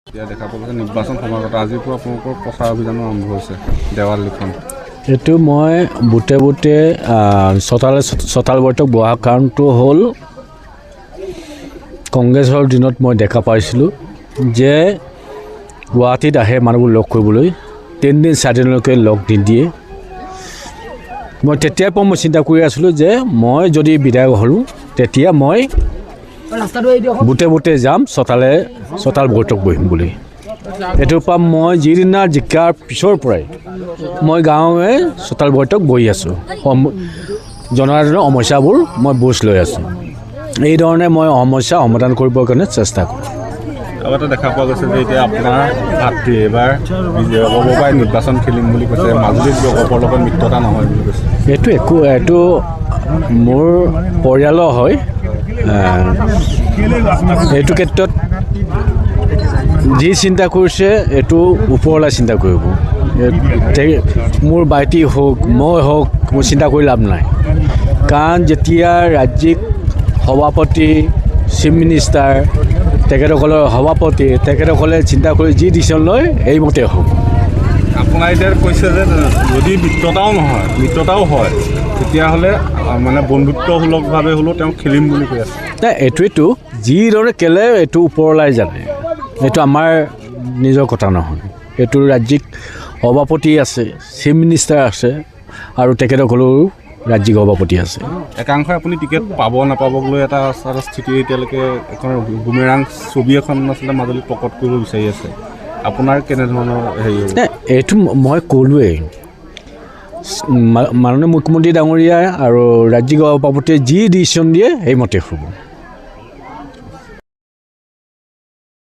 এতিয়া দেখা পোৱা গৈছে নিৰ্বাচন সমাগত আজিৰ পৰা আপোনালোকৰ প্ৰচাৰ অভিযানো আৰম্ভ হৈছে দেৱাল লিখন। এইটো মই বুটে বুটে চতাল বৈঠক বহা কাৰণটো হ'ল কংগ্ৰেছৰ দিনত মই দেখা পাইছিলোঁ যে গুৱাহাটীত আহে মানুহবোৰ লগ কৰিবলৈ 3 দিন 4 দিনলৈকে লগ নিদিয়ে। মই তেতিয়াৰ পৰা মই চিন্তা কৰি আছিলোঁ যে মই যদি বিধায়ক হ'লোঁ তেতিয়া মই বুটে বুটে যাম চতাল বৈঠক বহিম বুলি। এইটোৰ পৰা মই যিদিনা জিকাৰ পিছৰ পৰাই মই গাঁৱে চতাল বৈঠক বহি আছোঁ, জনসাধাৰণৰ সমস্যাবোৰ মই বুজ লৈ আছোঁ। এই ধৰণে মই সমস্যা সমাধান কৰিবৰ কাৰণে চেষ্টা কৰোঁ। আৰু এটা দেখা পোৱা গৈছে যে এতিয়া আপোনাৰ ভাতৃ এইবাৰ অগবাই নিৰ্বাচন খেলিম বুলি কৈছে, মাজুলীত অগপৰ লগত মিত্ৰতা নহয় বুলি কৈছে। এইটো মোৰ পৰিয়ালৰ হয়। এইটো ক্ষেত্ৰত যি চিন্তা কৰিছে এইটো ওপৰলৈ চিন্তা কৰিব। মোৰ ভাইটি হওক মই হওক মোৰ চিন্তা কৰি লাভ নাই, কাৰণ যেতিয়া ৰাজ্যিক সভাপতি চিফ মিনিষ্টাৰ তেখেতসকলৰ সভাপতি তেখেতসকলে চিন্তা কৰি যি ডিচিশ্যন লয় এইমতে হ'ব। আপোনাৰ এতিয়া কৈছে যে যদি মিত্ৰতাও হয় তেতিয়াহ'লে মানে বন্ধুত্বসুলভভাৱে হ'লেও তেওঁ খেলিম বুলি কৈ আছে। নাই এইটোৱেতো যিদৰে খেলে এইটো ওপৰলাই জানে, এইটো আমাৰ নিজৰ কথা নহয়। এইটো ৰাজ্যিক সভাপতি আছে, চিফ মিনিষ্টাৰ আছে আৰু তেখেতসকলৰো ৰাজ্যিক সভাপতি আছে। একাংশই আপুনি টিকেট পাব নাপাবক লৈ এটা স্থিতি এতিয়ালৈকে এখন বুমেৰাং ছবি এখন আচলতে মাজুলীত প্ৰকট কৰিব বিচাৰি আছে। আপোনাৰ কেনেধৰণৰ হেৰি হ'ব? এইটো মই ক'লোৱেই, মাননীয় মুখ্যমন্ত্ৰী ডাঙৰীয়া আৰু ৰাজ্যিক সভাপতিয়ে যি ডিচিশ্যন দিয়ে সেইমতে হ'ব।